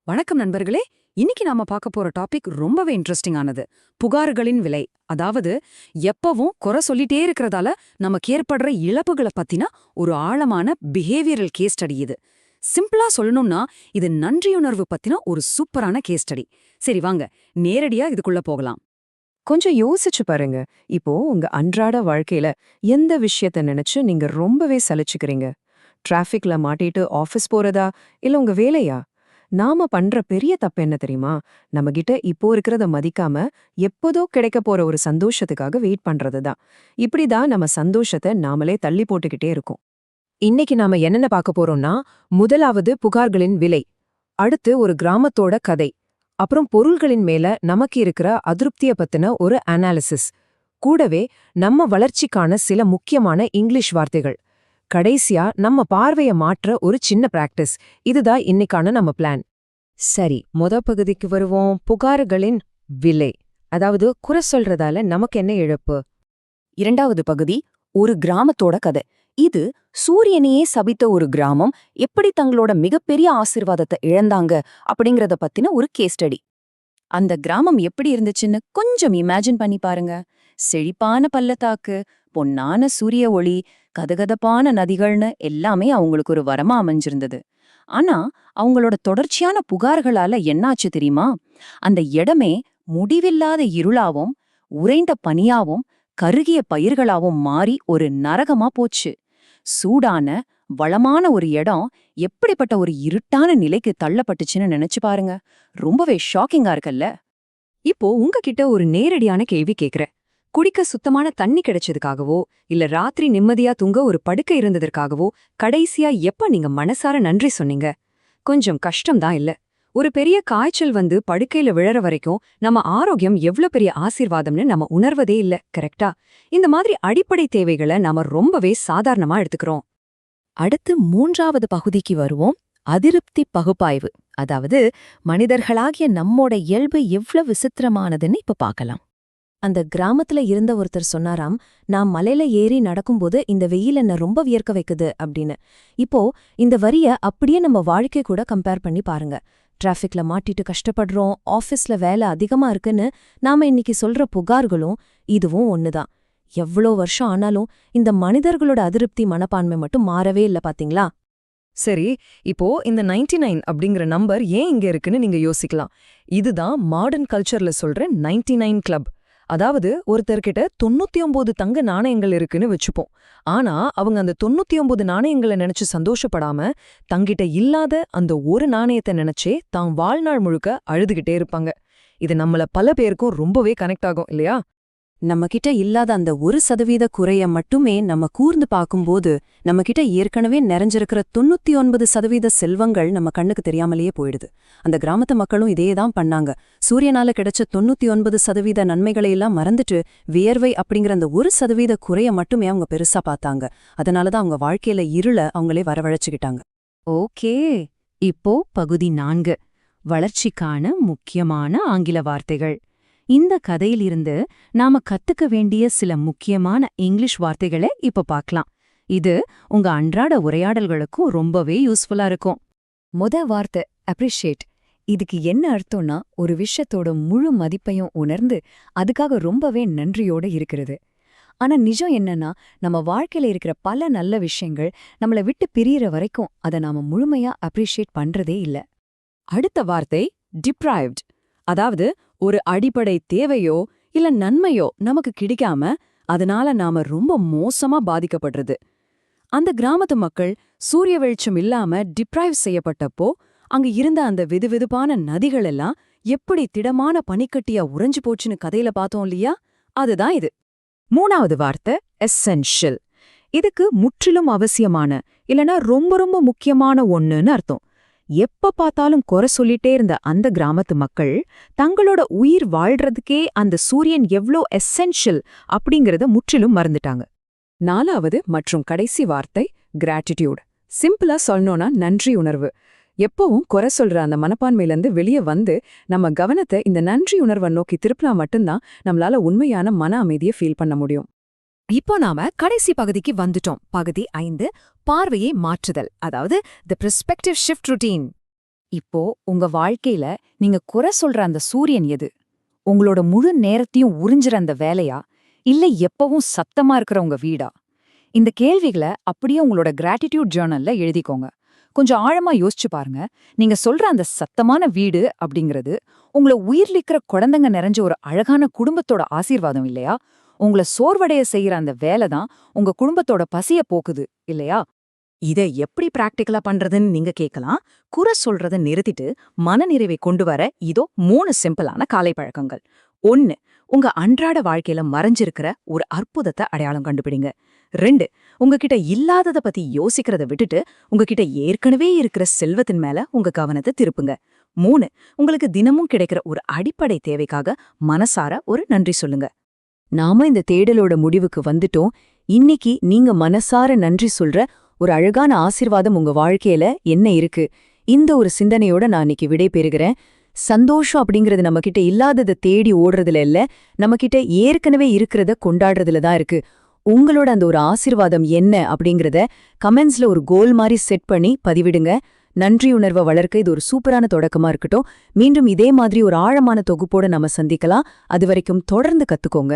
வணக்கம் நண்பர்களே. இன்னைக்கு நாம பார்க்க போற டாபிக் ரொம்பவே இன்ட்ரெஸ்டிங் ஆனது. புகார்களின் விலை. அதாவது எப்பவும் குறை சொல்லிட்டே இருக்கிறதால நமக்கு ஏற்படுற இழப்புகளை பத்தின ஒரு ஆழமான பிஹேவியரல் கேஸ் ஸ்டடி இது. சிம்பிளா சொல்லணும்னா இது நன்றியுணர்வு பத்தின ஒரு சூப்பரான கேஸ் ஸ்டடி. சரி வாங்க நேரடியா இதுக்குள்ள போகலாம். கொஞ்சம் யோசிச்சு பாருங்க. இப்போ உங்க அன்றாட வாழ்க்கையில எந்த விஷயத்த நினைச்சு நீங்க ரொம்பவே சலிச்சுக்கிறீங்க? டிராஃபிக்ல மாட்டிட்டு ஆபீஸ் போறதா, இல்ல உங்க வேலையா? நாம பண்ற பெரிய தப்பு என்ன தெரியுமா? நம்ம கிட்ட இப்போ இருக்கிறத மதிக்காம எப்போதோ கிடைக்க போற ஒரு சந்தோஷத்துக்காக வெயிட் பண்றதுதான். இப்படிதான் நம்ம சந்தோஷத்தை நாமளே தள்ளி போட்டுக்கிட்டே இருக்கோம். இன்னைக்கு நாம என்னென்ன பார்க்க போறோம்னா, முதலாவது புகார்களின் விலை, அடுத்து ஒரு கிராமத்தோட கதை, அப்புறம் பொருள்களின் மேல நமக்கு இருக்கிற அதிருப்திய பத்தின ஒரு அனாலிசிஸ், கூடவே நம்ம வளர்ச்சிக்கான சில முக்கியமான இங்கிலீஷ் வார்த்தைகள், கடைசியா நம்ம பார்வைய மாற்ற ஒரு சின்ன பிராக்டிஸ். இதுதான் இன்னைக்கான நம்ம பிளான். சரி, பகுதிக்கு வருவோம். புகார்களின் விலை, அதாவது குறை சொல்றதால நமக்கு என்ன இழப்பு? இரண்டாவது பகுதி ஒரு கிராமத்தோட கதை. இது சூரியனையே சபித்த ஒரு கிராமம் எப்படி தங்களோட மிகப்பெரிய ஆசீர்வாதத்தை இழந்தாங்க அப்படிங்கறத பத்தின ஒரு கேஸ் ஸ்டடி. அந்த கிராமம் எப்படி இருந்துச்சுன்னு கொஞ்சம் இமேஜின் பண்ணி பாருங்க. செழிப்பான பள்ளத்தாக்கு, பொன்னான சூரிய ஒளி, கதகதப்பான நதிகள்னு எல்லாமே அவங்களுக்கு ஒரு வரமா அமைஞ்சிருந்தது. ஆனா அவங்களோட தொடர்ச்சியான புகார்களால என்னாச்சு தெரியுமா? அந்த இடமே முடிவில்லாத இருளாவும் உறைந்த பனியாவும் கருகிய பயிர்களாவும் மாறி ஒரு நரகமா போச்சு. சூடான வளமான ஒரு இடம் எப்படிப்பட்ட ஒரு இருட்டான நிலைக்கு தள்ளப்பட்டுச்சுன்னு நினைச்சு பாருங்க. ரொம்பவே ஷாக்கிங்கா இருக்குல்ல? இப்போ உங்ககிட்ட ஒரு நேரடியான கேள்வி கேக்குறேன். குடிக்க சுத்தமான தண்ணி கிடைச்சதுக்காகவோ இல்ல ராத்திரி நிம்மதியா தூங்க ஒரு படுக்கை இருந்ததற்காகவோ கடைசியா எப்ப நீங்க மனசார நன்றி சொன்னீங்க? கொஞ்சம் கஷ்டம்தான் இல்ல? ஒரு பெரிய காய்ச்சல் வந்து படுக்கையில விழற வரைக்கும் நம்ம ஆரோக்கியம் எவ்ளோ பெரிய ஆசீர்வாதம்னு நம்ம உணர்வதே இல்ல, கரெக்டா? இந்த மாதிரி அடிப்படை தேவைகளை நாம ரொம்பவே சாதாரணமா எடுத்துக்கிறோம். அடுத்து மூன்றாவது பகுதிக்கு வருவோம். அதிருப்தி பகுப்பாய்வு, அதாவது மனிதர்களாகிய நம்மோட இயல்பு எவ்வளவு விசித்திரமானதுன்னு இப்ப பார்க்கலாம். அந்த கிராமத்துல இருந்த ஒருத்தர் சொன்னாராம், நான் மலையில ஏறி நடக்கும்போது இந்த வெயில் என்ன ரொம்ப வியர்க்க வைக்குது அப்படின்னு. இப்போ இந்த வரிய அப்படியே நம்ம வாழ்க்கை கூட கம்பேர் பண்ணி பாருங்க. டிராஃபிக்ல மாட்டிட்டு கஷ்டப்படுறோம், ஆஃபீஸ்ல வேலை அதிகமா இருக்குன்னு நாம இன்னைக்கு சொல்ற புகார்களும் இதுவும் ஒண்ணுதான். எவ்வளோ வருஷம் ஆனாலும் இந்த மனிதர்களோட அதிருப்தி மனப்பான்மை மட்டும் மாறவே இல்ல, பாத்தீங்களா? சரி, இப்போ இந்த 99 அப்படிங்கிற நம்பர் ஏன் இங்க இருக்குன்னு நீங்க யோசிக்கலாம். இதுதான் மாடர்ன் கல்ச்சர்ல சொல்ற 99 கிளப். அதாவது ஒருத்தர்கிட்ட 99 தங்க நாணயங்கள் இருக்குன்னு வச்சுப்போம். ஆனா அவங்க அந்த 99 நாணயங்களை நினைச்சு சந்தோஷப்படாம தங்கிட்ட இல்லாத அந்த ஒரு நாணயத்தை நினைச்சே தான் வாழ்நாள் முழுக்க அழுதுகிட்டே இருப்பாங்க. இது நம்மள பல பேருக்கும் ரொம்பவே கனெக்ட் ஆகும் இல்லையா? நம்மகிட்ட இல்லாத அந்த 1% குறைய மட்டுமே நம்ம கூர்ந்து பார்க்கும்போது நம்மகிட்ட ஏற்கனவே நிறைஞ்சிருக்கிற 99% செல்வங்கள் நம்ம கண்ணுக்கு தெரியாமலேயே போயிடுது. அந்த கிராமத்து மக்களும் இதேதான் பண்ணாங்க. சூரியனால கிடைச்ச 99% நன்மைகளையெல்லாம் மறந்துட்டு வியர்வை அப்படிங்கிற அந்த 1% குறைய மட்டுமே அவங்க பெருசா பார்த்தாங்க. அதனாலதான் அவங்க வாழ்க்கையில இருள அவங்களே வரவழைச்சுக்கிட்டாங்க. ஓகே, இப்போ பகுதி 4, வளர்ச்சிக்கான முக்கியமான ஆங்கில வார்த்தைகள். இந்த கதையிலிருந்து நாம கத்துக்க வேண்டிய சில முக்கியமான இங்கிலீஷ் வார்த்தைகளை இப்ப பார்க்கலாம். இது உங்க அன்றாட உரையாடல்களுக்கும் ரொம்பவே யூஸ்ஃபுல்லா இருக்கும். வார்த்தை அப்ரிஷியேட். இதுக்கு என்ன அர்த்தம்னா, ஒரு விஷயத்தோட முழு மதிப்பையும் உணர்ந்து அதுக்காக ரொம்பவே நன்றியோட இருக்கிறது. ஆனா நிஜம் என்னன்னா, நம்ம வாழ்க்கையில இருக்கிற பல நல்ல விஷயங்கள் நம்மள விட்டு பிரியற வரைக்கும் அதை நாம முழுமையா அப்ரிஷியேட் பண்றதே இல்ல. அடுத்த வார்த்தை டிப்ரைவ்ட். அதாவது ஒரு அடிப்படை தேவையோ இல்ல நன்மையோ நமக்கு கிடைக்காம அதனால நாம ரொம்ப மோசமா பாதிக்கப்படுறது. அந்த கிராமத்து மக்கள் சூரிய வெளிச்சம் இல்லாம டிப்ரைவ் செய்யப்பட்டப்போ அங்க இருந்த அந்த வெதுவெதுப்பான நதிகள் எல்லாம் எப்படி திடமான பனிக்கட்டியா உறைஞ்சு போச்சுன்னு கதையில பார்த்தோம் இல்லையா? அதுதான் இது. மூணாவது வார்த்தை எசென்ஷியல். இதுக்கு முற்றிலும் அவசியமான இல்லனா ரொம்ப ரொம்ப முக்கியமான ஒண்ணுன்னு அர்த்தம். எப்ப பார்த்தாலும் குறை சொல்லிட்டே இருந்த அந்த கிராமத்து மக்கள் தங்களோட உயிர் வாழ்றதுக்கே அந்த சூரியன் எவ்ளோ எசென்ஷியல் அப்படிங்கறத முற்றிலும் மறந்துட்டாங்க. நாலாவது மற்றும் கடைசி வார்த்தை கிராட்டிடியூட். சிம்பிளா சொல்லணும்னா நன்றி உணர்வு. எப்பவும் குறை சொல்ற அந்த மனப்பான்மையிலிருந்து வெளியே வந்து நம்ம கவனத்தை இந்த நன்றி உணர்வை நோக்கி திருப்பினா மட்டும்தான் நம்மளால உண்மையான மன அமைதியை ஃபீல் பண்ண முடியும். இப்போ நாம கடைசி பகுதிக்கு வந்துட்டோம். பகுதி 5, பார்வையை மாற்றுதல், அதாவது தி பெர்ஸ்பெக்டிவ் ஷிஃப்ட் ருட்டீன். இப்போ உங்க வாழ்க்கையில நீங்க குறை சொல்ற அந்த சூரியன் எது? உங்களோட முழு நேரத்தையும் உறிஞ்சுற அந்த வேலையா? இல்ல எப்பவும் சத்தமா இருக்கிற உங்க வீடா? இந்த கேள்விகளை அப்படியே உங்களோட கிராட்டிடியூட் ஜர்னல்ல எழுதிக்கோங்க. கொஞ்சம் ஆழமா யோசிச்சு பாருங்க. நீங்க சொல்ற அந்த சத்தமான வீடு அப்படிங்கிறது உங்கள உயிர்லிக்கிற குழந்தைங்க நிறைஞ்ச ஒரு அழகான குடும்பத்தோட ஆசீர்வாதம் இல்லையா? உங்கள சோர்வடைய செய்யற அந்த வேலை தான் உங்க குடும்பத்தோட பசிய போக்குது இல்லையா? இதை எப்படி பிராக்டிகலா பண்றதுன்னு நீங்க கேட்கலாம். குறை சொல்றத நிறுத்திட்டு மனநிறைவை கொண்டு வர இதோ 3 சிம்பிளான காலை பழக்கங்கள். 1. உங்க அன்றாட வாழ்க்கையில மறைஞ்சிருக்கிற ஒரு அற்புதத்தை அடையாளம் கண்டுபிடிங்க. 2. உங்ககிட்ட இல்லாதத பத்தி யோசிக்கிறத விட்டுட்டு உங்ககிட்ட ஏற்கனவே இருக்கிற செல்வத்தின் மேல உங்க கவனத்தை திருப்புங்க. 3. உங்களுக்கு தினமும் கிடைக்கிற ஒரு அடிப்படை தேவைக்காக மனசார ஒரு நன்றி சொல்லுங்க. நாம இந்த தேடலோட முடிவுக்கு வந்துட்டோம். இன்னைக்கு நீங்க மனசார நன்றி சொல்ற ஒரு அழகான ஆசீர்வாதம் உங்க வாழ்க்கையில என்ன இருக்கு? இந்த ஒரு சிந்தனையோட நான் இன்னைக்கு விடை பெறுகிறேன். சந்தோஷம் அப்படிங்கிறது நம்மகிட்ட இல்லாததை தேடி ஓடுறதுல இல்ல, நம்மகிட்ட ஏற்கனவே இருக்கிறத கொண்டாடுறதுல தான் இருக்கு. உங்களோட அந்த ஒரு ஆசீர்வாதம் என்ன அப்படிங்கறத கமெண்ட்ஸ்ல ஒரு கோல் மாதிரி செட் பண்ணி பதிவிடுங்க. நன்றியுணர்வை வளர்க்க இது ஒரு சூப்பரான தொடக்கமா இருக்கட்டும். மீண்டும் இதே மாதிரி ஒரு ஆழமான தொகுப்போட நம்ம சந்திக்கலாம். அதுவரைக்கும் தொடர்ந்து கத்துக்கோங்க.